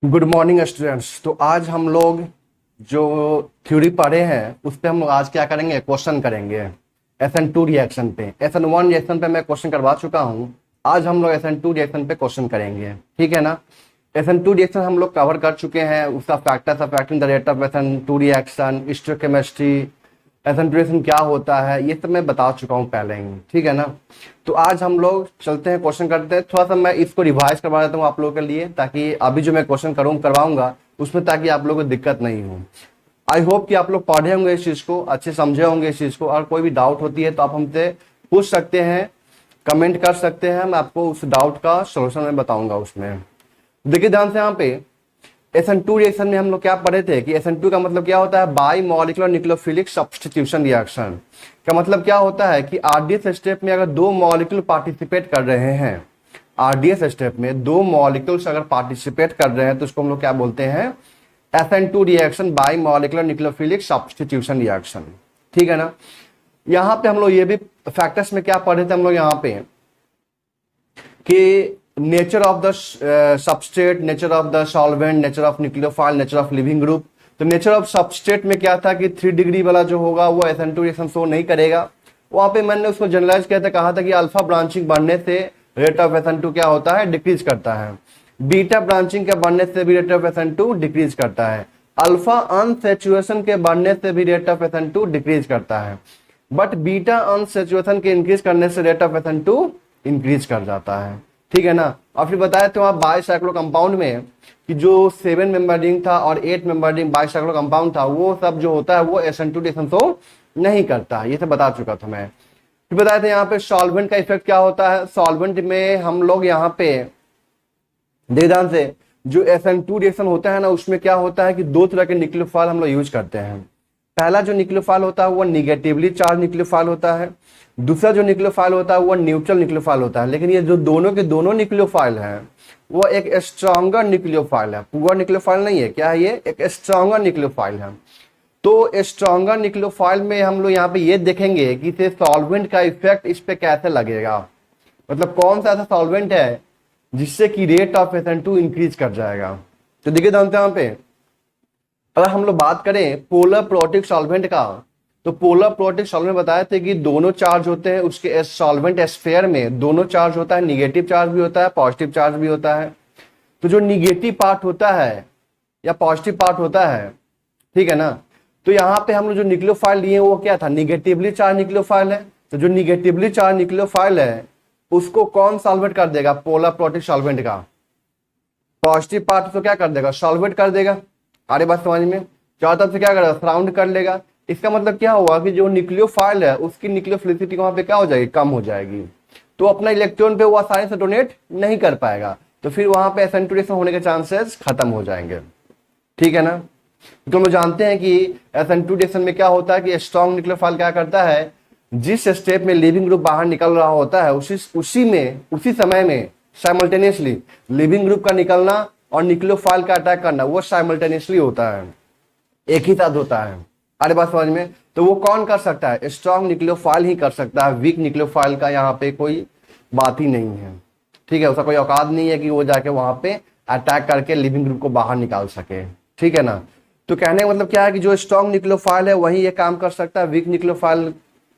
Good morning students. तो आज हम लोग जो थ्योरी पढ़े हैं उस पे हम लोग आज क्या करेंगे, क्वेश्चन करेंगे। SN2 रिएक्शन पे, SN1 रिएक्शन पे मैं क्वेश्चन करवा चुका हूँ। आज हम लोग SN2 रिएक्शन पे क्वेश्चन करेंगे, ठीक है ना। SN2 रिएक्शन हम लोग कवर कर चुके हैं, उसका factors affecting the rate of SN2 reaction, stoichiometry, SN2 reaction क्या होता है, ये सब मैं बता चुका हूँ पहले ही, ठीक है ना। तो आज हम लोग चलते हैं, क्वेश्चन करते हैं। थोड़ा सा मैं इसको रिवाइज करवा देता हूँ आप लोगों के लिए, ताकि अभी जो मैं क्वेश्चन करवाऊंगा उसमें ताकि आप लोगों को दिक्कत नहीं हो। आई होप कि आप लोग पढ़े होंगे इस चीज को, अच्छे समझे होंगे इस चीज को, और कोई भी डाउट होती है तो आप हमसे पूछ सकते हैं, कमेंट कर सकते हैं, मैं आपको उस डाउट का सोल्यूशन मैं बताऊंगा उसमें। देखिए ध्यान से, यहाँ पे SN2 रिएक्शन में हम लोग क्या पढ़े थे कि SN2 का मतलब क्या होता है, by molecular nucleophilic substitution reaction का मतलब क्या होता है कि RDS स्टेप में अगर दो मॉलिक्यूल पार्टिसिपेट कर रहे हैं, RDS स्टेप में दो मॉलिक्यूल्स अगर पार्टिसिपेट कर रहे हैं तो उसको हम लोग क्या बोलते हैं, SN2 reaction by molecular nucleophilic substitution reaction, ठीक है ना। यहाँ पे हम लोग ये भी फैक्टर्स में क्या पढ़े थे हम लोग यहाँ पे कि nature of the substrate, nature of the solvent, nature of nucleophile, nature of leaving group. तो नेचर ऑफ सबस्ट्रेट में क्या था कि 3 डिग्री वाला जो होगा वो SN2 रिएक्शन शो नहीं करेगा। वहां पे मैंने उसको जनरलाइज किया था, कहा था कि अल्फा ब्रांचिंग बढ़ने से रेट ऑफ SN2 क्या होता है, डिक्रीज करता है। बीटा ब्रांचिंग के बढ़ने से भी रेट ऑफ SN2 डिक्रीज करता है। अल्फा अनसैचुरेशन के बढ़ने से भी रेट ऑफ SN2 डिक्रीज करता है। बट बीटा अनसैचुरेशन के इंक्रीज करने से रेट ऑफ SN2 इंक्रीज कर जाता है, ठीक है ना। और फिर बताया तो आप बाईसाइक्लो कंपाउंड में कि जो 7 मेंबर रिंग था और 8 मेंबर रिंग बाईसाइक्लो कंपाउंड था, वो सब जो होता है वो SN2 रिएक्शन शो नहीं करता, ये सब बता चुका था मैं। फिर बताया था यहाँ पे सॉल्वेंट का इफेक्ट क्या होता है। सॉल्वेंट में हम लोग यहाँ पे ध्यान से, जो SN2 रिएक्शन होता है ना, उसमें क्या होता है कि दो तरह के न्यूक्लियोफाइल हम लोग यूज करते हैं। पहला जो न्यूक्लियोफाइल होता है वो निगेटिवली चार्ज न्यूक्लियोफाइल होता है, दूसरा जो न्यूक्लियोफाइल होता है वो न्यूट्रल न्यूक्लियोफाइल होता है। लेकिन ये जो दोनों के दोनों न्यूक्लियोफाइल हैं वो एक स्ट्रॉन्गर न्यूक्लियोफाइल है, पुअर न्यूक्लियोफाइल नहीं है। क्या है ये, एक स्ट्रॉन्गर न्यूक्लियोफाइल है। तो स्ट्रॉन्गर न्यूक्लियोफाइल में हम लोग यहाँ पे ये देखेंगे कि इसे सॉल्वेंट का इफेक्ट इस पे कैसे लगेगा, मतलब कौन सा ऐसा सॉल्वेंट है जिससे कि रेट ऑफ SN2 इंक्रीज कर जाएगा। तो देखिए जानते हैं यहाँ पे, अगर हम लोग बात करें पोलर प्रोटिक सॉल्वेंट का, तो पोलर प्रोटिक सॉल्वेंट बताए थे कि दोनों चार्ज होते हैं उसके सॉल्वेंट स्फीयर में, दोनों चार्ज होता है, निगेटिव चार्ज भी होता है, पॉजिटिव चार्ज भी होता है। तो जो निगेटिव पार्ट होता है या पॉजिटिव पार्ट होता है, ठीक है ना, तो यहाँ पे हम लोग जो न्यूक्लियोफाइल लिए वो क्या था, निगेटिवली चार्ज न्यूक्लियोफाइल है। तो जो निगेटिवली चार्ज न्यूक्लियोफाइल है उसको कौन सॉल्वेंट कर देगा, पोलर प्रोटिक सॉल्वेंट का पॉजिटिव पार्ट तो क्या कर देगा, सॉल्वेंट कर देगा। आगे बात समझ में, चारों तरफ से क्या करेगा, सराउंड कर लेगा। इसका मतलब क्या हुआ कि जो न्यूक्लियोफाइल है उसकी न्यूक्लियोफिलिसिटी वहां पे क्या हो जाएगी, कम हो जाएगी। तो अपना इलेक्ट्रॉन पे वो आसानी से डोनेट नहीं कर पाएगा, तो फिर वहां पे SN2 रिएक्शन होने के चांसेस खत्म हो जाएंगे, ठीक है ना। तो हम जानते हैं कि SN2 रिएक्शन में क्या होता है कि स्ट्रॉन्ग न्यूक्लियोफाइल क्या करता है, जिस स्टेप में लिविंग ग्रुप बाहर निकल रहा होता है उसी समय में साइमल्टेनियसली लिविंग ग्रुप का निकलना और न्यूक्लियोफाइल का अटैक करना वो साइमल्टेनियसली होता है, एक ही साथ होता है। अरे बात समझ में, तो वो कौन कर सकता है, स्ट्रॉन्ग न्यूक्लियोफाइल ही कर सकता है। वीक न्यूक्लियोफाइल का यहाँ पे कोई बात ही नहीं है, ठीक है, उसका कोई औकात नहीं है कि वो जाके वहां पे अटैक करके लिविंग ग्रुप को बाहर निकाल सके, ठीक है ना। तो कहने का मतलब क्या है कि जो स्ट्रॉन्ग न्यूक्लियोफाइल है वही ये काम कर सकता है, वीक न्यूक्लियोफाइल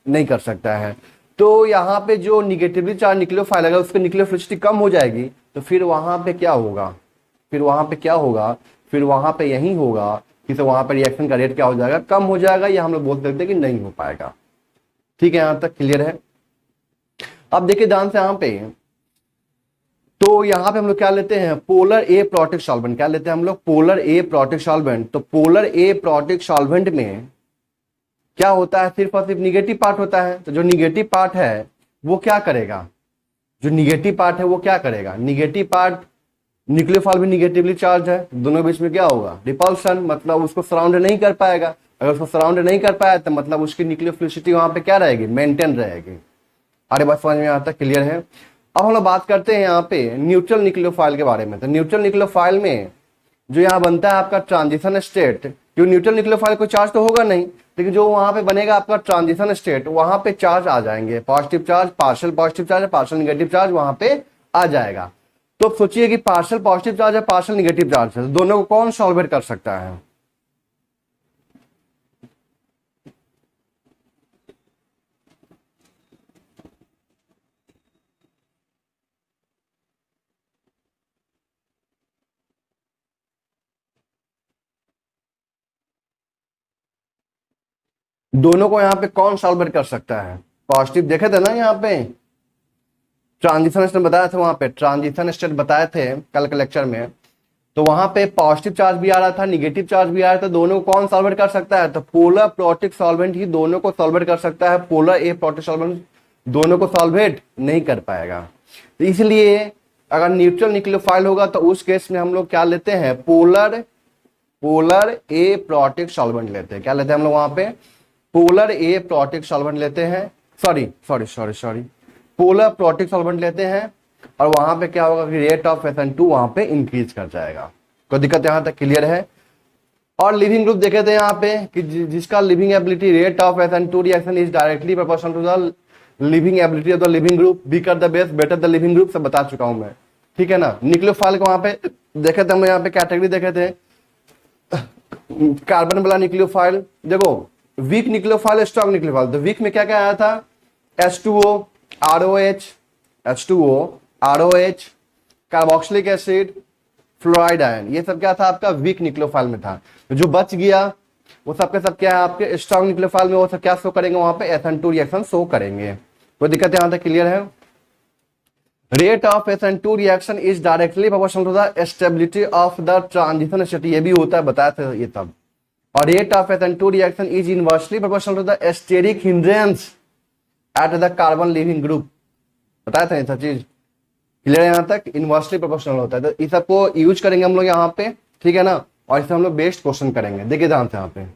नहीं कर सकता है। तो यहाँ पे जो निगेटिवली चार्ज न्यूक्लियोफाइल है उसकी न्यूक्लियोफिलिसिटी कम हो जाएगी, तो फिर वहां पे क्या होगा, फिर वहां पे यही होगा कि तो वहां पर रिएक्शन का रेट क्या हो जाएगा, कम हो जाएगा, या हम लोग बोल सकते हैं कि नहीं हो पाएगा, ठीक है। यहां तक क्लियर है। अब देखिए ध्यान से यहाँ पे, तो यहाँ पे हम लोग क्या लेते हैं, पोलर ए प्रोटिक सॉल्वेंट, क्या लेते हैं हम लोग, पोलर ए प्रोटिक सॉल्वेंट। तो पोलर ए प्रोटिक सॉल्वेंट में क्या होता है, सिर्फ और सिर्फ निगेटिव पार्ट होता है। तो जो निगेटिव पार्ट है वो क्या करेगा, जो निगेटिव पार्ट है वो क्या करेगा, निगेटिव पार्ट, न्यूक्लियोफाइल भी निगेटिवली चार्ज है, दोनों के बीच में क्या होगा, रिपल्सन, मतलब उसको सराउंड नहीं कर पाएगा। अगर उसको सराउंड नहीं कर पाया तो मतलब उसकी न्यूक्लियोफिलिसिटी वहां पे क्या रहेगी, मेंटेन रहेगी। अरे बात समझ में आता, क्लियर है। अब हम लोग बात करते हैं यहाँ पे न्यूट्रल न्यूक्लियोफाइल के बारे में। तो न्यूट्रल न्यूक्लियोफाइल में जो यहाँ बनता है आपका ट्रांजिशन स्टेट, जो न्यूट्रल न्यूक्लियोफाइल को चार्ज तो होगा नहीं, लेकिन जो वहां पे बनेगा आपका ट्रांजिशन स्टेट, वहां पे चार्ज आ जाएंगे, positive charge, partial positive charge, partial negative charge वहां पे आ जाएगा। तो अब सोचिए कि पार्शियल पॉजिटिव चार्ज है, पार्शियल निगेटिव चार्ज है, तो दोनों को कौन सॉल्वेट कर सकता है? दोनों को यहाँ पे कौन सॉल्वेट कर सकता है? पॉजिटिव देखे थे ना यहाँ पे, ट्रांजिशन स्टेट बताया था, वहां पे ट्रांजिशन स्टेट बताए थे कल के लेक्चर में। तो वहां पे पॉजिटिव चार्ज भी आ रहा था, निगेटिव चार्ज भी आ रहा था, दोनों को कौन सॉल्वेट कर सकता है? तो पोलर प्रोटिक सॉल्वेंट ही दोनों को सॉल्वेट कर सकता है, पोलर ए प्रोटिक सॉल्वेंट दोनों को सॉल्वेट नहीं कर पाएगा। तो इसलिए अगर न्यूट्रल न्यूक्लियोफाइल होगा तो उस केस में हम लोग क्या लेते हैं? पोलर ए प्रोटिक सॉल्वेंट लेते हैं। क्या लेते हैं हम लोग वहां पे? पोलर ए प्रोटिक सॉल्वेंट लेते हैं, सॉरी पोलर प्रोटिक सॉल्वेंट लेते हैं, और वहां पे क्या होगा कि रेट ऑफ SN2 वहां पे इंक्रीज कर जाएगा। कोई दिक्कत यहां तक क्लियर है? और लिविंग ग्रुप देखे थे यहाँ पे कि जिसका leaving ability rate of SN2 reaction is directly proportional to the leaving ability of the leaving group, weaker the base better the leaving group, सब बता चुका हूं मैं, ठीक है ना। न्यूक्लियोफाइल को वहां पे देखे थे हम, यहाँ पे कैटेगरी देखे थे, कार्बन वाला न्यूक्लियोफाइल, देखो वीक न्यूक्लियोफाइल, स्ट्रॉन्ग न्यूक्लियोफाइल। तो वीक में क्या क्या आया था? H2O, H2O, ROH, carboxylic acid, fluoride ion, ये सब क्या था आपका? वीक न्यूक्लियोफाइल में था। तो जो बच गया वो सब के सब क्या है आपके स्ट्रॉन्ग न्यूक्लियोफाइल में? वो सब क्या शो करेंगे वहां पे? SN2 रिएक्शन शो करेंगे। कोई दिक्कत यहां तक क्लियर है? Rate of SN2 reaction is directly proportional to the stability of the transition state, ये भी होता है, बताया था ये तब। और rate of SN2 reaction is inversely proportional to the steric hindrance at the carbon leaving group, बताया था ये सब चीज क्लियर है? यहां तक इनवर्सली प्रोपोर्शनल होता है। तो इस सबको यूज करेंगे हम लोग यहाँ पे, ठीक है ना। और इससे हम लोग बेस्ट क्वेश्चन करेंगे, देखिए ध्यान से यहाँ पे।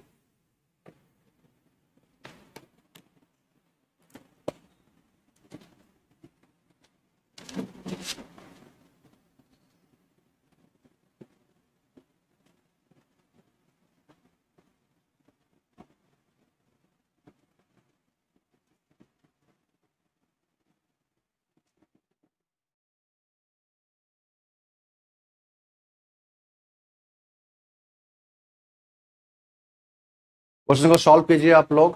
क्वेश्चन को सॉल्व कीजिए आप लोग,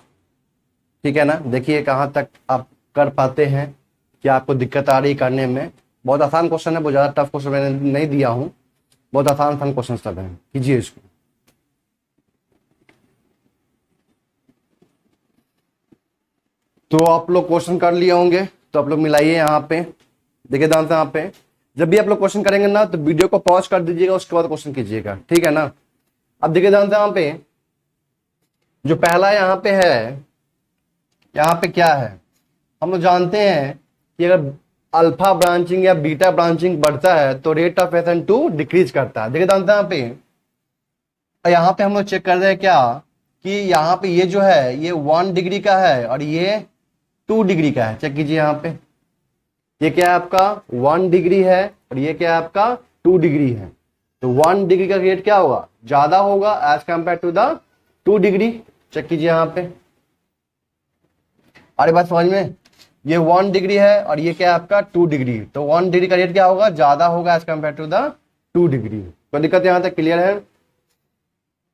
ठीक है ना। देखिए कहाँ तक आप कर पाते हैं, क्या आपको दिक्कत आ रही करने में। बहुत आसान क्वेश्चन है, बहुत ज्यादा टफ क्वेश्चन मैंने नहीं दिया हूं, बहुत आसान क्वेश्चन सब है, कीजिए इसको। तो आप लोग क्वेश्चन कर लिए होंगे, तो आप लोग मिलाइए यहाँ पे, देखिए ध्यान से यहाँ पे। जब भी आप लोग क्वेश्चन करेंगे ना तो वीडियो को पॉज कर दीजिएगा, उसके बाद क्वेश्चन कीजिएगा, ठीक है ना। अब देखिए ध्यान से यहाँ पे, जो पहला यहाँ पे है, यहाँ पे क्या है? हम लोग जानते हैं कि अगर अल्फा ब्रांचिंग या बीटा ब्रांचिंग बढ़ता है तो रेट ऑफ SN2 डिक्रीज करता है। देखिए ध्यान से यहाँ पे हम लोग चेक कर रहे हैं क्या कि यहाँ पे ये जो है ये 1 डिग्री का है और ये 2 डिग्री का है। चेक कीजिए यहाँ पे, ये क्या है आपका? 1 डिग्री है और ये क्या है आपका? 2 डिग्री है। तो 1 डिग्री का रेट क्या होगा? ज्यादा होगा as compare to the 2 degree. Check कीजिए यहाँ पे, अरे बात समझ में, ये 1 डिग्री है और ये क्या है आपका? 2 डिग्री। तो 1 डिग्री का रेट क्या होगा? ज्यादा होगा as compare to the 2 degree. तो दिक्कत यहाँ तक क्लियर है?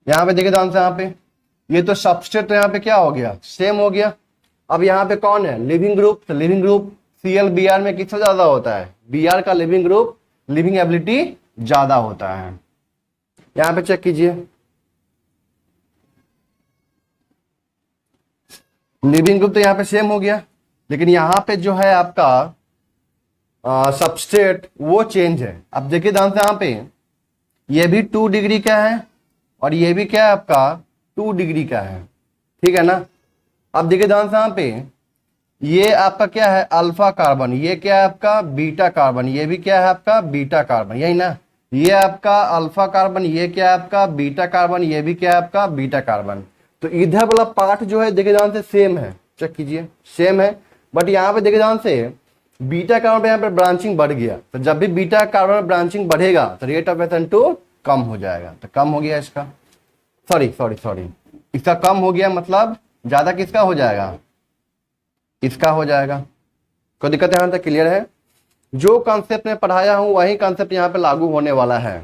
यहाँ पे देखिए ध्यान से, यहाँ पे ये तो सबस्ट्रेट, तो यहाँ पे क्या हो गया? सेम हो गया। अब यहाँ पे कौन है? Leaving group. तो लिविंग ग्रुप ClBr में किससे ज्यादा होता है? Br का लिविंग ग्रुप लिविंग एबिलिटी ज्यादा होता है। यहाँ पे चेक कीजिए, लिविंग ग्रुप तो यहाँ पे सेम हो गया, लेकिन यहाँ पे जो है आपका सबस्ट्रेट वो चेंज है। अब देखिए ध्यान से, यहाँ पे ये भी 2 डिग्री का है और ये भी क्या है आपका? 2 डिग्री का है, ठीक है ना। अब देखिए ध्यान से, यहाँ पे ये आपका क्या है? अल्फा कार्बन, ये क्या है आपका? बीटा कार्बन, ये भी क्या है आपका? बीटा कार्बन, यही ना। ये आपका अल्फा कार्बन, ये क्या है आपका? बीटा कार्बन, ये भी क्या है आपका? Beta carbon. तो इधर वाला पार्ट जो है देखिए ध्यान से सेम है, चेक कीजिए सेम है, बट यहाँ पे देखिए ध्यान से बीटा कार्बन पे यहाँ पे ब्रांचिंग बढ़ गया। तो जब भी बीटा कार्बन ब्रांचिंग बढ़ेगा तो रेट ऑफ SN2 कम हो जाएगा। तो कम हो गया इसका, सॉरी इसका कम हो गया, मतलब ज्यादा किसका हो जाएगा? इसका हो जाएगा। कोई दिक्कत यहाँ तक क्लियर है? जो कॉन्सेप्ट में पढ़ाया हूं वही कॉन्सेप्ट यहाँ पे लागू होने वाला है।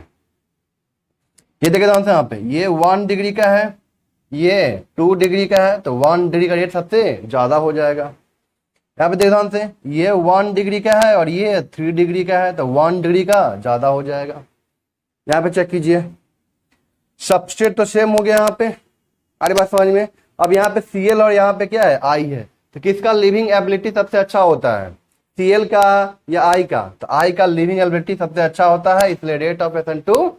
ये देखिए ध्यान से, यहाँ पे ये 1 डिग्री का है, ये 2 डिग्री का है, तो 1 डिग्री का रेट सबसे ज्यादा हो जाएगा। यहाँ पे देखिए ध्यान से, ये 1 डिग्री का है और ये 3 डिग्री का है, तो 1 डिग्री का ज्यादा हो जाएगा। यहाँ पे चेक कीजिए, सबस्ट्रेट तो सेम हो गया यहाँ पे, अरे बात समझ में। अब यहाँ पे Cl और यहाँ पे क्या है, I है, तो किसका लिविंग एबिलिटी सबसे अच्छा होता है, Cl का या I का? तो I का लिविंग एबिलिटी सबसे अच्छा होता है, इसलिए रेट ऑफ SN2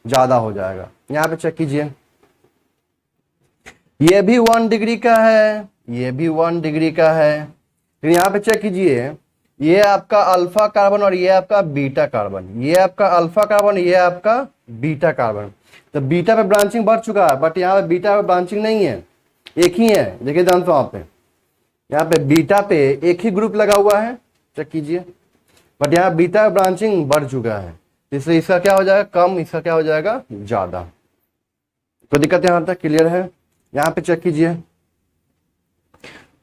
ज्यादा हो जाएगा। यहाँ पे चेक कीजिए, ये भी 1 डिग्री का है, ये भी 1 डिग्री का है, फिर यहाँ पे चेक कीजिए, ये आपका अल्फा कार्बन और ये आपका बीटा कार्बन, ये आपका अल्फा कार्बन, ये आपका बीटा कार्बन। तो बीटा पे ब्रांचिंग बढ़ चुका है, बट यहाँ पे बीटा पे ब्रांचिंग नहीं है, एक ही है। देखिए ध्यान से, यहाँ पे बीटा पे एक ही ग्रुप लगा हुआ है, चेक कीजिए, बट यहाँ बीटा पे ब्रांचिंग बढ़ चुका है, इसलिए इसका क्या हो जाएगा, कम, इसका क्या हो जाएगा, ज्यादा। तो दिक्कत यहाँ तक क्लियर है। यहाँ पे चेक कीजिए,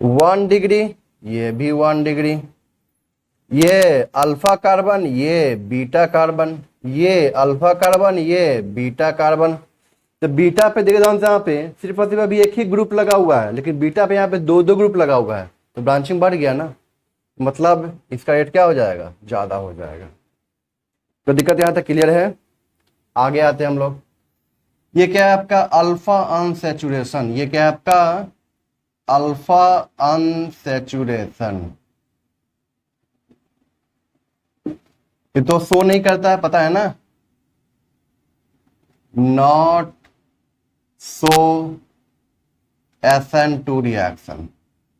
1 डिग्री, ये भी 1 डिग्री, ये अल्फा कार्बन, ये बीटा कार्बन, ये अल्फा कार्बन, ये बीटा कार्बन। तो बीटा पे देखिए ध्यान से, यहाँ पे सिर्फ और सिर्फ अभी एक ही ग्रुप लगा हुआ है, लेकिन बीटा पे यहाँ पे 2-2 ग्रुप लगा हुआ है, तो ब्रांचिंग बढ़ गया ना, मतलब इसका रेट क्या हो जाएगा, ज्यादा हो जाएगा। तो दिक्कत यहाँ तक क्लियर है। आगे आते हैं हम लोग, ये क्या है आपका अल्फा अनसैचुरेशन, ये क्या है आपका अल्फा अनसैचुरेशन। ये तो शो नहीं करता है, पता है ना, नॉट शो SN2 रिएक्शन,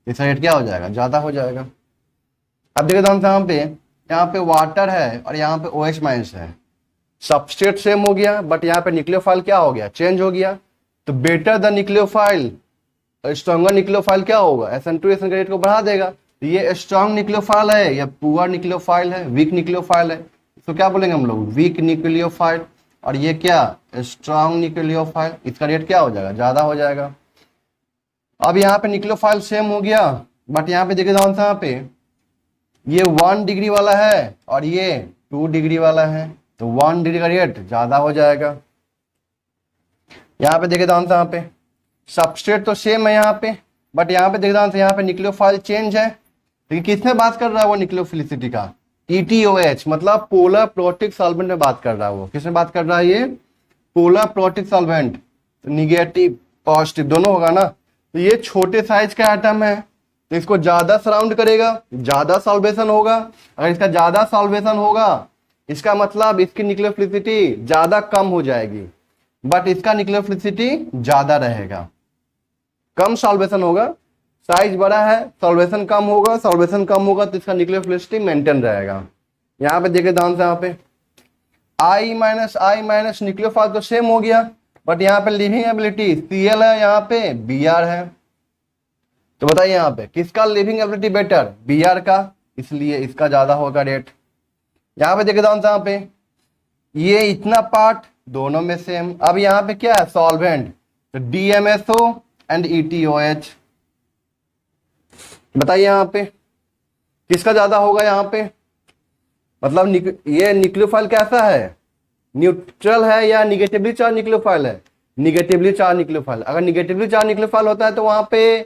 इसका रेट क्या हो जाएगा, ज्यादा हो जाएगा। अब देखिए ध्यान से, यहाँ पे वाटर है और यहाँ पे OH माइनस है, सबस्ट्रेट सेम हो गया, बट यहाँ पे न्यूक्लियोफाइल क्या हो गया, चेंज हो गया। तो better the nucleophile, stronger nucleophile क्या होगा, SN2 का रेट को बढ़ा देगा। तो ये स्ट्रॉन्ग न्यूक्लियोफाइल है या पुअर न्यूक्लियोफाइल है, वीक न्यूक्लियोफाइल है, तो क्या बोलेंगे हम लोग, वीक न्यूक्लियोफाइल। और ये क्या, स्ट्रॉन्ग न्यूक्लियोफाइल, इसका रेट क्या हो जाएगा, ज्यादा हो जाएगा। अब यहाँ पे न्यूक्लियोफाइल सेम हो गया, बट यहाँ पे देखिए ध्यान से, यहाँ पे ये 1 डिग्री वाला है और ये 2 डिग्री वाला है, तो 1 डिग्री का रेट ज्यादा हो जाएगा। यहाँ पे देखिए ध्यान से, यहाँ पे सबस्ट्रेट तो सेम है यहाँ पे, बट यहाँ पे देखिए ध्यान से, यहाँ पे न्यूक्लियोफाइल चेंज है। लेकिन किसमें बात कर रहा है वो, न्यूक्लियोफिलिसिटी का, ETOH, मतलब पोलर प्रोटिक सॉल्वेंट में बात कर रहा है वो। किसमें बात कर रहा है, ये पोलर प्रोटिक सॉल्वेंट, तो निगेटिव पॉजिटिव दोनों होगा ना। तो ये छोटे साइज का एटम है, तो इसको ज्यादा सराउंड करेगा, ज्यादा सॉल्वेशन होगा। अगर इसका ज्यादा सॉल्वेशन होगा, इसका मतलब इसकी न्यूक्लियोफिलिसिटी ज्यादा कम हो जाएगी, बट इसका न्यूक्लियोफिलिसिटी ज्यादा रहेगा। कम सॉल्वेशन होगा, साइज बड़ा है, सॉल्वेशन कम होगा, सॉल्वेशन कम होगा तो इसका न्यूक्लियोफिलिसिटी मेंटेन रहेगा। यहाँ पे देखिए ध्यान से, यहाँ पे I माइनस न्यूक्लियोफाइल तो सेम हो गया, बट यहाँ पे लिविंग एबिलिटी Cl है, यहाँ पे Br है। तो बताइए यहाँ पे किसका लिविंग एबिलिटी बेटर, Br का, इसलिए इसका ज्यादा होगा रेट। यहाँ पे देखिए ध्यान से, यहाँ पे ये इतना पार्ट दोनों में सेम। अब यहाँ पे क्या है, सॉल्वेंट, तो DMSO एंड ETOH। बताइए यहाँ पे किसका ज्यादा होगा, यहाँ पे मतलब ये न्यूक्लियोफाइल कैसा है, न्यूट्रल है या निगेटिवली चार्ज न्यूक्लियोफाइल है, निगेटिवली चार्ज न्यूक्लियोफाइल। अगर निगेटिवली चार्ज न्यूक्लियोफाइल होता है तो वहां पे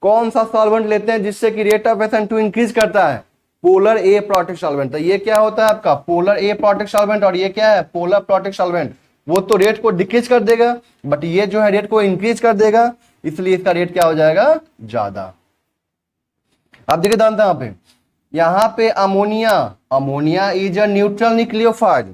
कौन सा सॉल्वेंट लेते हैं जिससे कि रेट ऑफ SN2 इंक्रीज करता है, पोलर A प्रोटिक सॉल्वेंट। तो ये क्या होता है आपका पोलर A प्रोटिक सॉल्वेंट, और ये क्या है पोलर प्रोटिक सॉल्वेंट। वो तो रेट को डिक्रीज कर देगा, बट ये जो है रेट को इंक्रीज कर देगा, इसलिए इसका रेट क्या हो जाएगा, ज्यादा। अब देखिए ध्यान से, यहाँ पे ammonia, ammonia is a neutral nucleophile.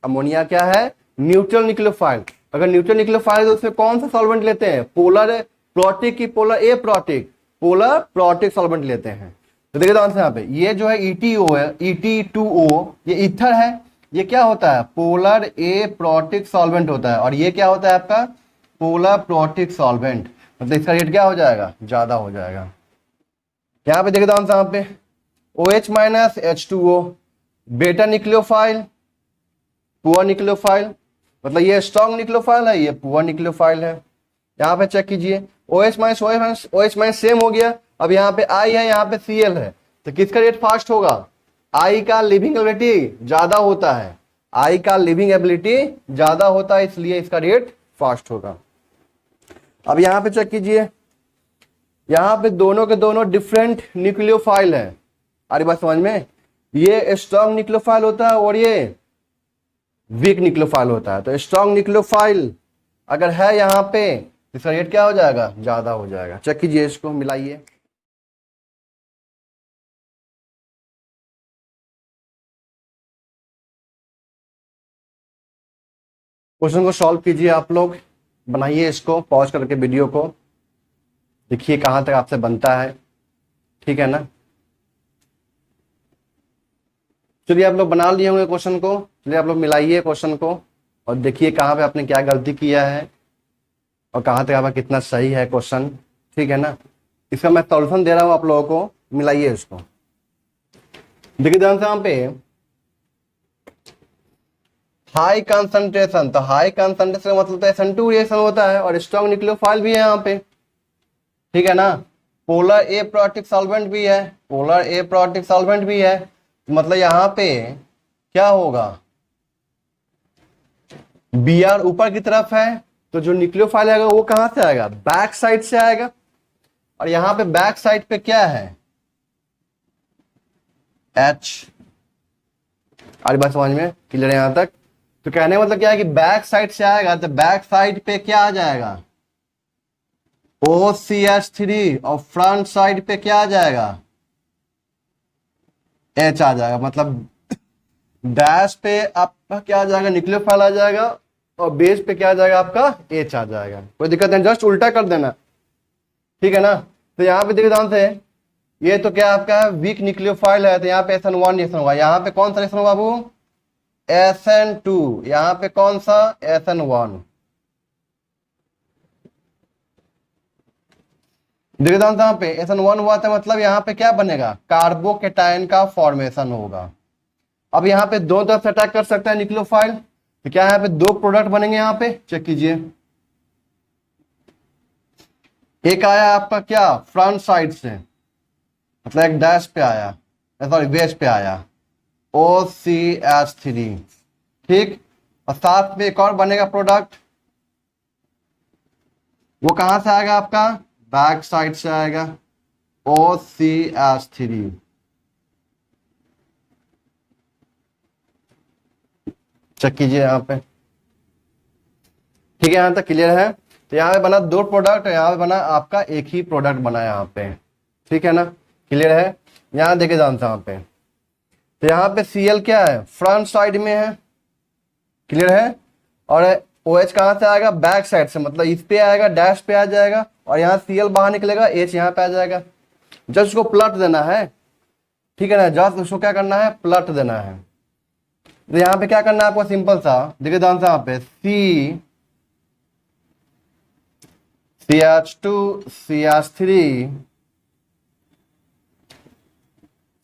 Ammonia क्या है, न्यूट्रल न्यूक्लियोफाइल। अगर न्यूट्रल न्यूक्लियोफाइल तो उसमें कौन सा सॉल्वेंट लेते हैं, पोलर प्रोटिक की polar A protic, polar protic solvent लेते हैं। तो देखिए ध्यान से, यहाँ पे ये जो है ETO है, ET2O, ये ईथर है। ये क्या होता है, पोलर A प्रोटिक सॉल्वेंट होता है, और ये क्या होता है आपका पोलर प्रोटिक सॉल्वेंट, मतलब इसका रेट क्या हो जाएगा, ज्यादा हो जाएगा। यहाँ पे देखिए ध्यान से, यहाँ पे OH माइनस H2O, बेटा न्यूक्लियोफाइल, पुअर न्यूक्लियोफाइल, मतलब ये स्ट्रॉन्ग न्यूक्लियोफाइल है, ये पुअर न्यूक्लियोफाइल है। यहाँ पे चेक कीजिए, OH माइनस सेम हो गया। अब यहाँ पे I है, यहाँ पे Cl है, तो किसका रेट फास्ट होगा, आई का लिविंग एबिलिटी ज्यादा होता है, आई का लिविंग एबिलिटी ज्यादा होता है, इसलिए इसका रेट फास्ट होगा। अब यहां पे चेक कीजिए, यहां पे दोनों के दोनों डिफरेंट न्यूक्लियोफाइल है। अरे बात समझ में, ये स्ट्रॉन्ग न्यूक्लियोफाइल होता है और ये वीक न्यूक्लियोफाइल होता है। तो स्ट्रॉन्ग न्यूक्लियोफाइल अगर है यहां पे, इसका रेट क्या हो जाएगा, ज्यादा हो जाएगा। चेक कीजिए, इसको मिलाइए। क्वेश्चन को सॉल्व कीजिए आप लोग, बनाइए इसको पॉज करके वीडियो को, देखिए कहां तक आपसे बनता है, ठीक है ना। चलिए आप लोग बना लिए होंगे क्वेश्चन को, चलिए आप लोग मिलाइए क्वेश्चन को और देखिए कहां पे आपने क्या गलती किया है और कहां तक आपका कितना सही है क्वेश्चन, ठीक है ना। इसका मैं सॉल्यूशन दे रहा हूं आप लोगों को, मिलाइए इसको। देखिए ध्यान से, यहाँ पे हाई कंसंट्रेशन, तो हाई कंसंट्रेशन मतलब तो SN2 रिएक्शन होता है और स्ट्रॉन्ग न्यूक्लियोफाइल भी है यहाँ पे, ठीक है ना। पोलर ए प्रोटिक सॉल्वेंट भी है, पोलर ए प्रोटिक सॉल्वेंट भी है, मतलब यहाँ पे क्या होगा, Br ऊपर की तरफ है, तो जो न्यूक्लियोफाइल आएगा वो कहां से आएगा, बैक साइड से आएगा। और यहां पे बैक साइड पे क्या है, H। अरे बात समझ में क्लियर है यहां तक। तो कहने का मतलब क्या है कि बैक साइड से आएगा, तो बैक साइड पे क्या आ जाएगा, OCH3, और फ्रंट साइड पे क्या आ जाएगा, H आ जाएगा। मतलब डैश पे आपका क्या आ जाएगा, न्यूक्लियोफाइल आ जाएगा, और बेस पे क्या आ जाएगा आपका, H आ जाएगा। कोई दिक्कत नहीं, जस्ट उल्टा कर देना, ठीक है ना। तो यहाँ पे देखिए ध्यान से, ये तो क्या आपका वीक न्यूक्लियोफाइल है, तो यहाँ पे SN1 रिएक्शन होगा, यहाँ पे कौन सा रिएक्शन होगा बाबू, SN2, यहाँ पे कौन सा, SN1। देखिए ध्यान से, यहाँ पे SN1 हुआ था, मतलब यहाँ पे क्या बनेगा, कार्बोकेटायन का फॉर्मेशन होगा। अब यहाँ पे दो तरफ से अटैक कर सकता है न्यूक्लियोफाइल, तो क्या यहाँ पे दो प्रोडक्ट बनेंगे, यहाँ पे चेक कीजिए। एक आया आपका क्या, फ्रंट साइड से, मतलब एक डैश पे आया, सॉरी बेस पे आया, OCH3, ठीक। और साथ में एक और बनेगा प्रोडक्ट, वो कहां से आएगा आपका, बैक साइड से आएगा, OCH3। चेक कीजिए यहाँ पे, ठीक है, यहां तक क्लियर है। तो यहाँ पे बना दो प्रोडक्ट, यहाँ पे बना आपका एक ही प्रोडक्ट बना यहाँ पे, ठीक है ना, क्लियर है। यहाँ देखे जानते यहाँ पे, तो यहाँ पे Cl क्या है, फ्रंट साइड में है, क्लियर है। और OH कहां से आएगा, बैक साइड से, मतलब इस पे आएगा, डैश पे आ जाएगा, और यहाँ Cl बाहर निकलेगा, H यहाँ पे आ जाएगा। जस्ट उसको पलट देना है, ठीक है ना, जस्ट उसको क्या करना है, पलट देना है। तो यहाँ पे क्या करना है आपको, सिंपल सा, देखिए ध्यान से, यहाँ पे CH2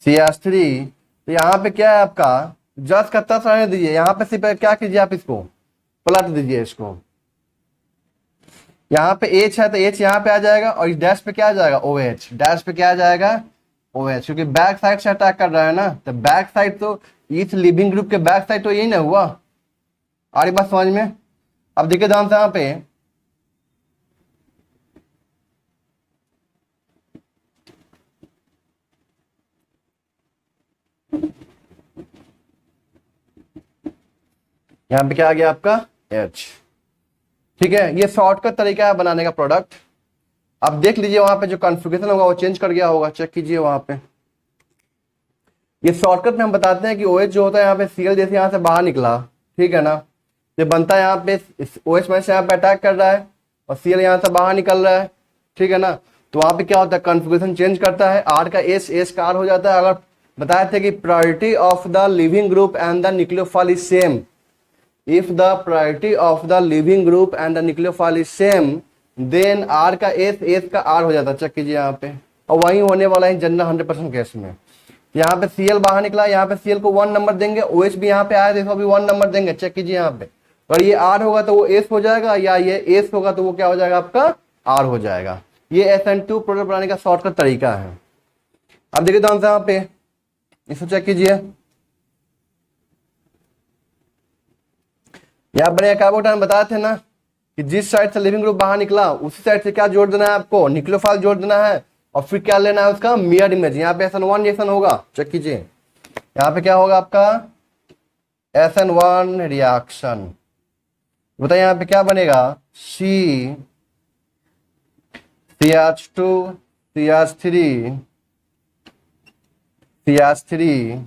CH3, तो यहाँ पे क्या है आपका, जस्ट का तस रहने दीजिए, यहाँ पे सिर्फ क्या कीजिए, आप इसको पलट दीजिए इसको। यहाँ पे H है तो H यहाँ पे आ जाएगा, और इस डैश पे क्या आ जाएगा, OH, डैश पे क्या आ जाएगा, OH, क्योंकि बैक साइड से अटैक कर रहा है ना, तो बैक साइड तो इस लिविंग ग्रुप के बैक साइड तो यही ना हुआ। आ रही बात समझ में। अब देखिए ध्यान से, यहाँ पे यहाँ पे क्या आ गया आपका, H, ठीक है। ये शॉर्टकट तरीका है बनाने का प्रोडक्ट। अब देख लीजिए वहां पे जो कॉन्फ़िगरेशन होगा वो चेंज कर गया होगा, चेक कीजिए वहां पे। ये शॉर्टकट में हम बताते हैं कि OH जो होता है यहाँ पे Cl जैसे यहाँ से बाहर निकला, ठीक है ना, ये बनता है यहाँ पे OH में से यहाँ पे अटैक कर रहा है और Cl यहाँ से बाहर निकल रहा है, ठीक है ना। तो वहां पे क्या होता है, कॉन्फ़िगरेशन चेंज करता है, R का S का R हो जाता है। अगर बताए थे कि priority of the leaving group and the nucleophile is same, if the priority of the living group and the nucleophile is same, then R का S का R हो जाता है। चेक कीजिए यहाँ पे, और वही होने वाला है जनरल 100% केस में। यहाँ पे Cl बाहर निकला, यहाँ पे Cl को 1 नंबर देंगे, OH भी यहाँ पे आया देखो अभी 1 नंबर देंगे। चेक कीजिए यहाँ पे, अगर ये R होगा तो वो S हो जाएगा, या ये S होगा तो वो क्या हो जाएगा आपका, R हो जाएगा। ये SN2 प्रोडक्ट बनाने का शॉर्टकट तरीका है। अब देखिए ध्यान से यहाँ पे, इसको चेक कीजिए, यहाँ बने कार्बोटाइन बताए थे ना कि जिस साइड से लिविंग ग्रुप बाहर निकला उसी साइड से क्या जोड़ देना है आपको, न्यूक्लियोफाइल जोड़ देना है, और फिर क्या लेना है उसका मिरर इमेज। यहाँ पे SN1 रिएक्शन होगा, चेक कीजिए, यहाँ पे क्या होगा आपका SN1 रिएक्शन। बताइए यहाँ पे क्या बनेगा, CH2 CH3 CH3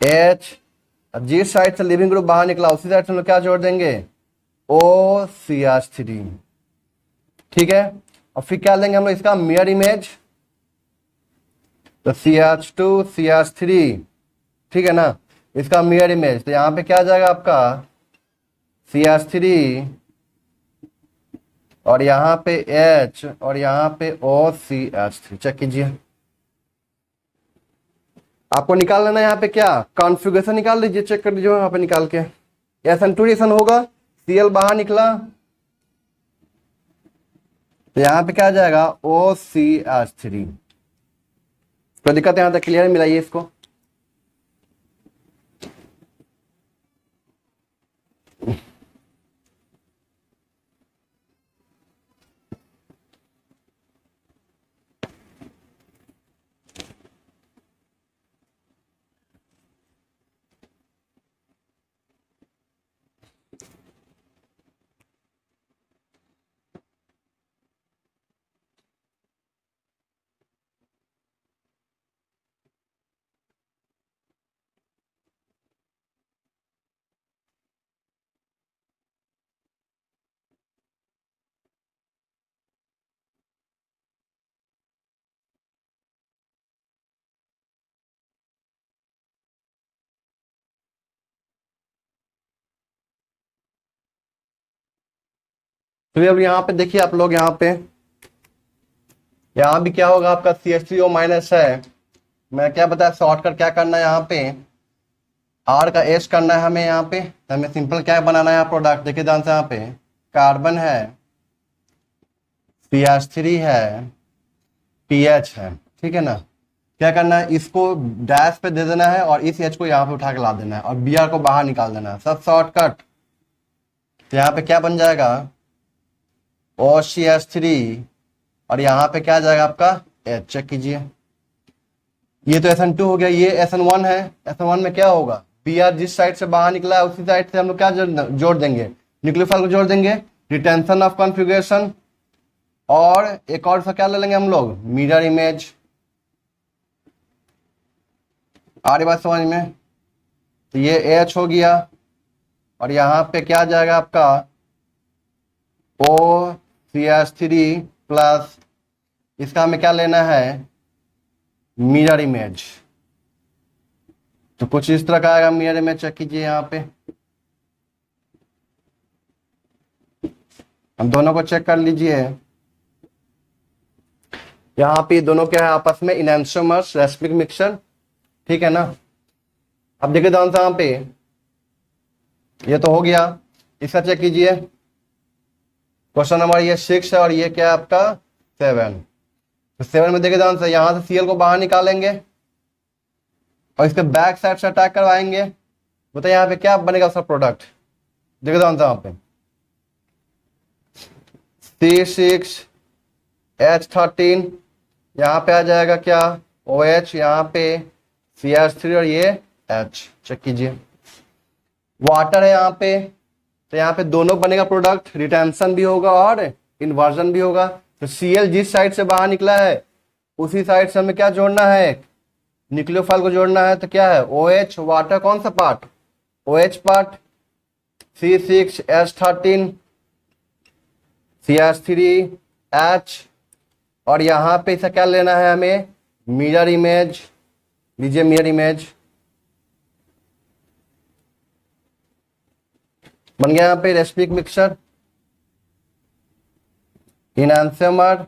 H, जिस साइड से लिविंग ग्रुप बाहर निकला उसी साइड से हम लोग क्या जोड़ देंगे, OCH3, ठीक है। और फिर क्या लेंगे हम लोग इसका मिरर इमेज, तो CH2 CH3, ठीक है ना, इसका मिरर इमेज। तो यहां पे क्या आ जाएगा आपका CH3 और यहां पे H और यहां पे OCH3, चेक कीजिए। आपको निकाल लेना है यहाँ पे क्या कॉन्फ़िगरेशन निकाल लीजिए, चेक कर लीजिए यहाँ पे निकाल के। SN2 रिएक्शन होगा, Cl बाहर निकला तो यहाँ पे क्या आ जाएगा OCH3। कोई दिक्कत है यहाँ तक क्लियर, मिलाइए इसको। तो अब यहाँ पे देखिए आप लोग, यहाँ भी क्या होगा आपका CH3O माइनस है। मैं क्या बताया शॉर्टकट क्या करना है, यहाँ पे R का S करना है हमें। यहाँ पे तो हमें सिंपल क्या बनाना है यहाँ प्रोडक्ट, देखिए ध्यान से, यहाँ पे कार्बन है, CH3 है, PH है, ठीक है ना। क्या करना है, इसको डैश पे दे देना है और इस H को यहाँ पे उठा के ला देना है और Br को बाहर निकाल देना है, सब शॉर्टकट। तो यहाँ पे क्या बन जाएगा OCH3 और यहाँ पे क्या आ जाएगा आपका H, चेक कीजिए। ये तो SN2 हो गया, ये SN1 है। SN1 में क्या होगा, Br जिस साइड से बाहर निकला है उसी साइड से हम लोग क्या जोड़ देंगे, न्यूक्लियोफाइल को जोड़ देंगे, रिटेंशन ऑफ कॉन्फ़िगरेशन, और एक और सा क्या ले लेंगे हम लोग मिरर इमेज। आ रही बात समझ में। तो ये H हो गया और यहाँ पे क्या आ जाएगा आपका OCH3 प्लस इसका हमें क्या लेना है मिरर इमेज। तो कुछ इस तरह का आएगा मिरर इमेज, चेक कीजिए। यहाँ पे हम दोनों को चेक कर लीजिए। यहाँ पे दोनों क्या है आपस में इनैंसोमर्स रेस्पिक मिक्सचर, ठीक है ना। अब देखिए ध्यान से, यहाँ पे ये तो हो गया, इसका चेक कीजिए। क्वेश्चन नंबर ये 6 है और ये क्या है आपका 7। तो 7 में देखिए ध्यान से, यहां से Cl को बाहर निकालेंगे और इसके बैक साइड से अटैक करवाएंगे। बताइए यहाँ पे क्या बनेगा उसका प्रोडक्ट, देखिए ध्यान से, यहाँ पे C6H13, यहाँ पे आ जाएगा क्या OH, यहाँ पे CH3 और ये H, चेक कीजिए। वाटर है यहाँ पे, तो यहाँ पे दोनों बनेगा प्रोडक्ट, रिटेंशन भी होगा और इन्वर्जन भी होगा। तो Cl जिस साइड से बाहर निकला है उसी साइड से हमें क्या जोड़ना है, न्यूक्लियोफाइल को जोड़ना है। तो क्या है OH, वाटर कौन सा part, OH part, C6H13 CH3H, और यहाँ पे इसे क्या लेना है हमें मिरर इमेज, लीजिए मिरर इमेज बन गया। यहाँ पे रेस्पिक मिक्सचर इनैंसोमर।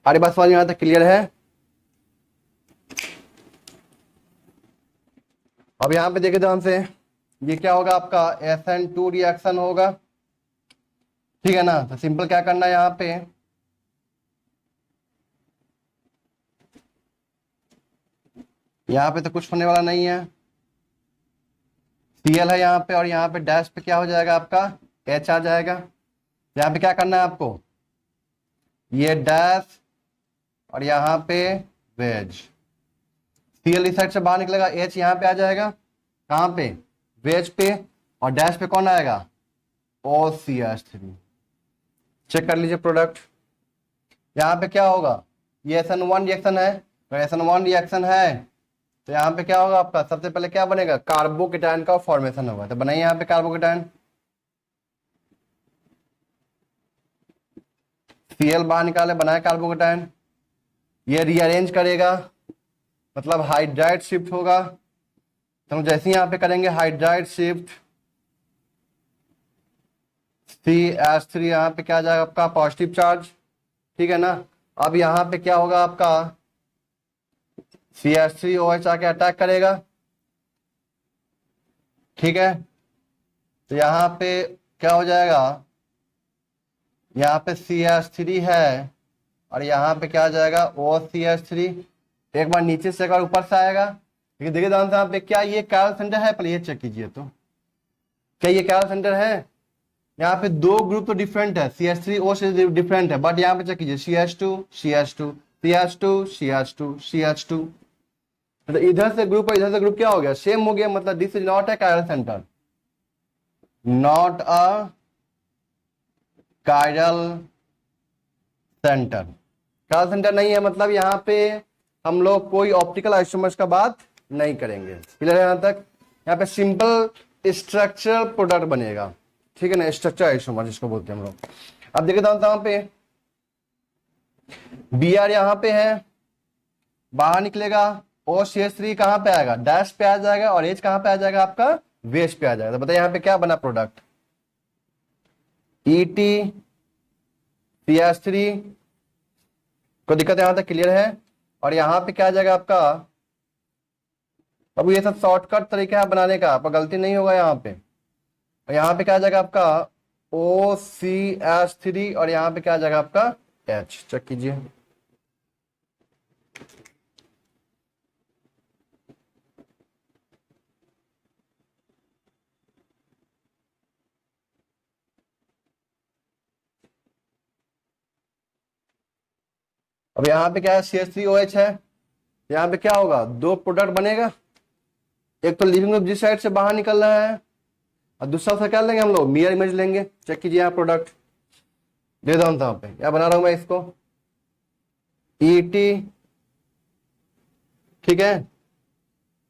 अरे बस समझ में यहाँ तक क्लियर है। अब यहाँ पे देखिए ध्यान से, ये क्या होगा आपका SN2 रिएक्शन होगा, ठीक है ना। तो सिंपल क्या करना है यहाँ पे यहाँ पे तो कुछ होने वाला नहीं है, Cl है यहाँ पे, और यहाँ पे डैश पे क्या हो जाएगा आपका H आ जाएगा। यहाँ पे क्या करना है आपको, ये डैश और यहाँ पे वेज, Cl इस साइड से बाहर निकलेगा, H यहाँ पे आ जाएगा, कहाँ पे, वेज पे, और डैश पे कौन आएगा, OCH3। चेक कर लीजिए प्रोडक्ट, यहाँ पे क्या होगा, ये SN1 रिएक्शन है, तो SN1 रिएक्शन है तो यहाँ पे क्या होगा आपका, सबसे पहले क्या बनेगा, कार्बोकेटायन का फॉर्मेशन होगा। तो बनाइए यहाँ पे कार्बोकेटायन, Cl बाहर निकाले, बनाए कार्बोकेटायन, ये रीअरेंज करेगा मतलब हाइड्राइड शिफ्ट होगा। तो हम जैसे ही यहाँ पे करेंगे हाइड्राइड शिफ्ट, CH3 यहाँ पे क्या आ जाएगा आपका पॉजिटिव चार्ज, ठीक है ना। अब यहाँ पे क्या होगा आपका, CH3OH आके अटैक करेगा, ठीक है। तो यहाँ पे क्या हो जाएगा, यहाँ पे CH3 है और यहाँ पे क्या आ जाएगा OCH3, एक बार नीचे से एक बार ऊपर से आएगा। लेकिन देखिए ध्यान से यहाँ पे, क्या ये कैरल सेंटर है, पहले ये चेक कीजिए, तो क्या ये कैरल सेंटर है, यहाँ पे दो ग्रुप तो डिफरेंट है, CH3O से डिफरेंट है, बट यहाँ पे चेक कीजिए CH2 CH2 CH2 CH2 CH2, तो इधर से ग्रुप और इधर से ग्रुप क्या हो गया, सेम हो गया, मतलब this is not a chiral centre, not a chiral centre, chiral centre नहीं है, मतलब यहाँ पे हम लोग कोई ऑप्टिकल आइसोमर्स का बात नहीं करेंगे। क्लियर है यहां तक, यहाँ पे सिंपल स्ट्रक्चरल प्रोडक्ट बनेगा, ठीक है ना, स्ट्रक्चर आइसोमर जिसको बोलते हैं हम लोग। अब देखिए यहाँ पे Br यहाँ पे है, बाहर निकलेगा, OCH3 कहां पे आएगा, डैश पे आ जाएगा, और H कहां पे आ जाएगा आपका, वेज पे आ जाएगा। तो बताइए यहाँ पे क्या बना प्रोडक्ट, ET CH3, कोई दिक्कत यहां तक क्लियर है। और यहां पे क्या आ जाएगा आपका, अब ये सब शॉर्टकट तरीका है बनाने का, आपका गलती नहीं होगा यहाँ पे। और यहाँ पे क्या आ जाएगा आपका OCH3, और यहाँ पे क्या आ जाएगा आपका H, चेक कीजिए। अब यहाँ पे क्या है, CH3OH है, यहाँ पे क्या होगा, दो प्रोडक्ट बनेगा, एक तो लिविंग ग्रुप जिस साइड से बाहर निकल रहा है, और दूसरा से क्या लेंगे हम लोग, मिरर इमेज लेंगे। चेक कीजिए यहाँ प्रोडक्ट दे दो यहाँ पे, क्या बना रहा हूं मैं इसको, ET, ठीक है,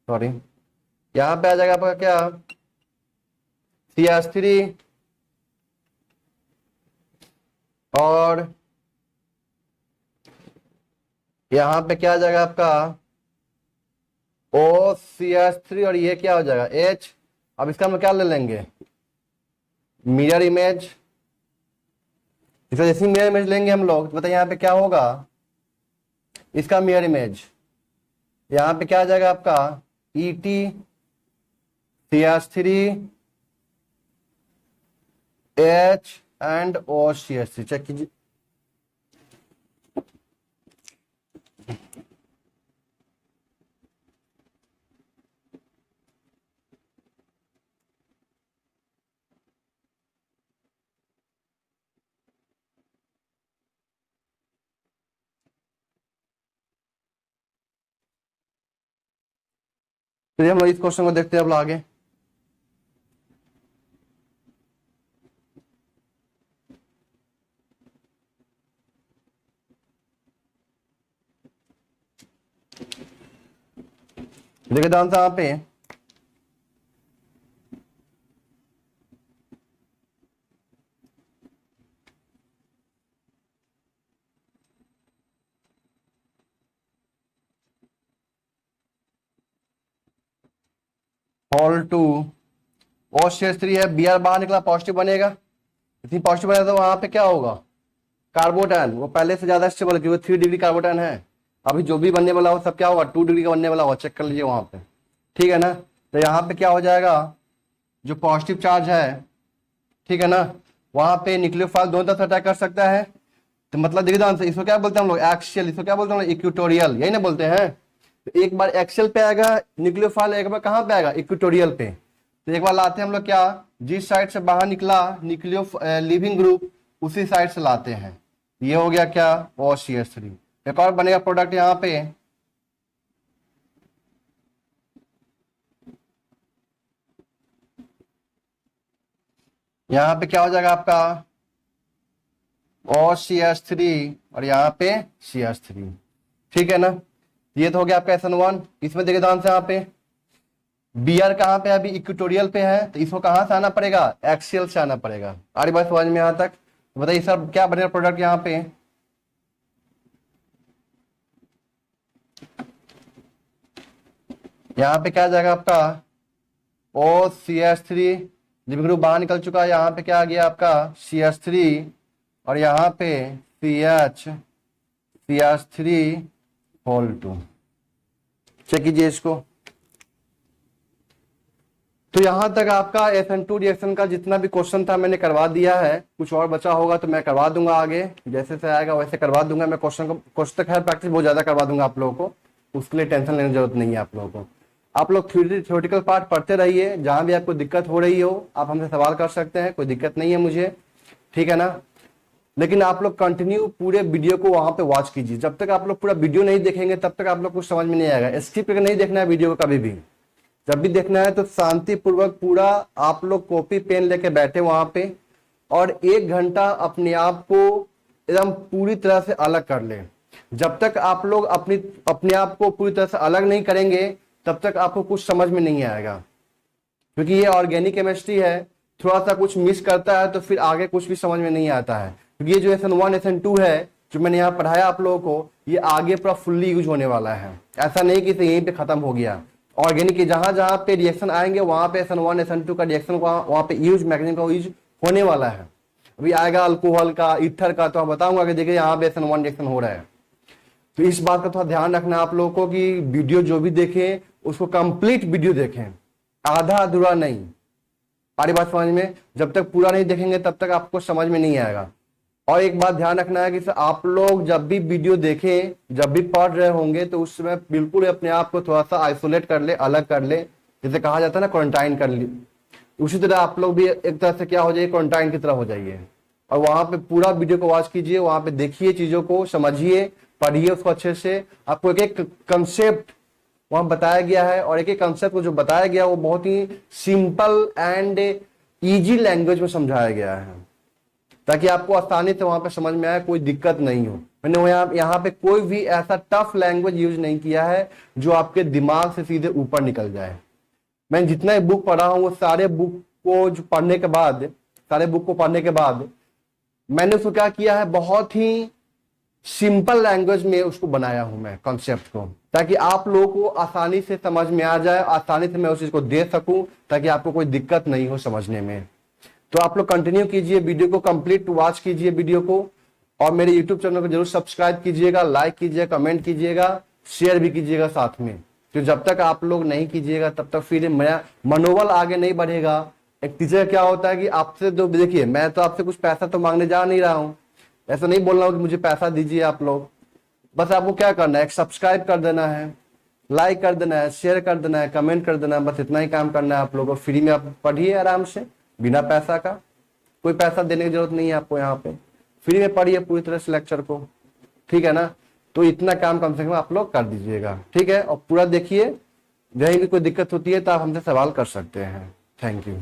सॉरी, यहाँ पे आ जाएगा आपका क्या, CH3, और यहां पे क्या आ जाएगा आपका OCH3, और ये क्या हो जाएगा H। अब इसका हम क्या ले लेंगे, मिरर इमेज, इसका जैसे मिरर इमेज लेंगे हम लोग, तो बताइए यहाँ पे क्या होगा, इसका मिरर इमेज, यहाँ पे क्या आ जाएगा आपका ET CH3 H and OCH3, check कीजिए। चलिए हम लोग इस क्वेश्चन को देखते हैं अब आगे। देखिए ध्यान से यहाँ पे, हॉल 2 OCH3 है, Br बाहर निकला, पॉजिटिव बनेगा, इतनी पॉजिटिव बनेगा तो वहां पे क्या होगा, कार्बोटाइन, वो पहले से ज्यादा स्टेबल है क्योंकि 3 डिग्री कार्बोटाइन है, अभी जो भी बनने वाला हो सब क्या होगा 2 डिग्री का बनने वाला होगा, चेक कर लीजिए वहां पे, ठीक है ना। तो यहाँ पे क्या हो जाएगा, जो पॉजिटिव चार्ज है, ठीक है ना, वहां पे न्यूक्लियोफाइल दोनों तरफ से अटैक कर सकता है। तो मतलब देखिए ध्यान से, इसको क्या बोलते हैं हम लोग एक्सियल, इसको क्या बोलते हैं इक्वेटोरियल, यही ना बोलते हैं। तो एक बार एक्सेल पे आएगा न्यूक्लियोफाइल, एक बार कहाँ पे आएगा, इक्वेटोरियल पे। तो एक बार लाते हैं हम लोग क्या, जिस साइड से बाहर निकला न्यूक्लियो लिविंग ग्रुप उसी साइड से लाते हैं। ये हो गया क्या, OCH3। एक और बनेगा प्रोडक्ट यहाँ पे, यहाँ पे क्या हो जाएगा आपका OCH3 और यहाँ पे CH3, ठीक है ना। ये तो हो गया आपका SN1। इसमें देखिए ध्यान से, यहाँ पे Br कहाँ पे है, अभी इक्वेटोरियल पे है, तो इसको कहाँ से आना पड़ेगा, एक्सियल से आना पड़ेगा। आ रही बात समझ में यहाँ तक, तो बताइए सर क्या बनेगा प्रोडक्ट यहाँ पे, यहाँ पे क्या आ जाएगा आपका OCH3, लिविंग ग्रुप बाहर निकल चुका है, यहाँ पे क्या आ गया आपका CH3 और यहाँ पे CH3 चेक कीजिए इसको। तो यहां तक आपका SN2 रिएक्शन का जितना भी क्वेश्चन था मैंने करवा दिया है। कुछ और बचा होगा तो मैं करवा दूंगा, आगे जैसे से आएगा वैसे करवा दूंगा मैं। क्वेश्चन तक है प्रैक्टिस बहुत ज्यादा करवा दूंगा आप लोगों को, उसके लिए टेंशन लेने की जरूरत नहीं है आप लोगों को। आप लोग थ्योरेटिकल पार्ट पढ़ते रहिए, जहां भी आपको दिक्कत हो रही हो आप हमसे सवाल कर सकते हैं, कोई दिक्कत नहीं है मुझे, ठीक है ना। लेकिन आप लोग कंटिन्यू पूरे वीडियो को वहां पे वॉच कीजिए। जब तक आप लोग पूरा वीडियो नहीं देखेंगे तब तक आप लोग कुछ समझ में नहीं आएगा। स्किप करके नहीं देखना है वीडियो को कभी भी। जब भी देखना है तो शांतिपूर्वक पूरा आप लोग कॉपी पेन लेके बैठे वहां पे और 1 घंटा अपने आप को एकदम पूरी तरह से अलग कर ले। जब तक आप लोग अपने आप को पूरी तरह से अलग नहीं करेंगे तब तक आपको कुछ समझ में नहीं आएगा, क्योंकि ये ऑर्गेनिक केमिस्ट्री है, थोड़ा सा कुछ मिस करता है तो फिर आगे कुछ भी समझ में नहीं आता है। क्योंकि ये जो SN1 SN2 है जो मैंने यहाँ पढ़ाया आप लोगों को, ये आगे पूरा फुल्ली यूज होने वाला है। ऐसा नहीं कि इसे यहीं पे खत्म हो गया। ऑर्गेनिक के जहां जहां पे रिएक्शन आएंगे वहां पे SN1 SN2 का रिएक्शन वहां पे यूज मैग्नीशियम का यूज होने वाला है। अभी आएगा अल्कोहल का, ईथर का, तो मैं बताऊंगा कि देखिए यहाँ पे SN1 रिएक्शन हो रहा है। तो इस बात का थोड़ा ध्यान रखना आप लोगों को कि वीडियो जो भी देखें उसको कंप्लीट वीडियो देखें, आधा अधूरा नहीं। सारी बात समझ में, जब तक पूरा नहीं देखेंगे तब तक आपको समझ में नहीं आएगा। और एक बात ध्यान रखना है कि आप लोग जब भी वीडियो देखें, जब भी पढ़ रहे होंगे तो उस समय बिल्कुल अपने आप को थोड़ा सा आइसोलेट कर ले, अलग कर ले, जैसे कहा जाता है ना क्वारंटाइन कर ली। उसी तरह आप लोग भी एक तरह से क्या हो जाइए, क्वारंटाइन की तरह हो जाइए। और वहां पे पूरा वीडियो को वॉच कीजिए, वहां पे देखिए, चीजों को समझिए, पढ़िए उसको अच्छे से। आपको एक एक कंसेप्ट वहां बताया गया है और एक एक कंसेप्ट को जो बताया गया वो बहुत ही सिंपल एंड इजी लैंग्वेज में समझाया गया है, ताकि आपको आसानी से वहां पे समझ में आए, कोई दिक्कत नहीं हो। मैंने यहाँ पे कोई भी ऐसा टफ लैंग्वेज यूज नहीं किया है जो आपके दिमाग से सीधे ऊपर निकल जाए। मैं जितना बुक पढ़ा हूं वो सारे बुक को पढ़ने के बाद मैंने उसको क्या किया है, बहुत ही सिंपल लैंग्वेज में उसको बनाया हूं मैं कॉन्सेप्ट को, ताकि आप लोगों को आसानी से समझ में आ जाए, आसानी से मैं उस चीज को दे सकूं, ताकि आपको कोई दिक्कत नहीं हो समझने में। तो आप लोग कंटिन्यू कीजिए, वीडियो को कंप्लीट वॉच कीजिए वीडियो को, और मेरे यूट्यूब चैनल को जरूर सब्सक्राइब कीजिएगा, लाइक कीजिएगा, कमेंट कीजिएगा, शेयर भी कीजिएगा साथ में। तो जब तक आप लोग नहीं कीजिएगा तब तक फिर मेरा मनोबल आगे नहीं बढ़ेगा। एक टीचर क्या होता है कि आपसे तो देखिए, मैं तो आपसे कुछ पैसा तो मांगने जा नहीं रहा हूं, ऐसा नहीं बोल रहा हूं कि मुझे पैसा दीजिए आप लोग। बस आपको क्या करना है, एक सब्सक्राइब कर देना है, लाइक कर देना है, शेयर कर देना है, कमेंट कर देना है, बस इतना ही काम करना है आप लोगों को। फ्री में आप पढ़िए आराम से, बिना पैसा का, कोई पैसा देने की जरूरत नहीं है आपको। यहाँ पे फ्री में पढ़िए पूरी तरह से लेक्चर को, ठीक है ना। तो इतना काम कम से कम आप लोग कर दीजिएगा, ठीक है। और पूरा देखिए, कहीं भी कोई दिक्कत होती है तो आप हमसे सवाल कर सकते हैं। Thank you.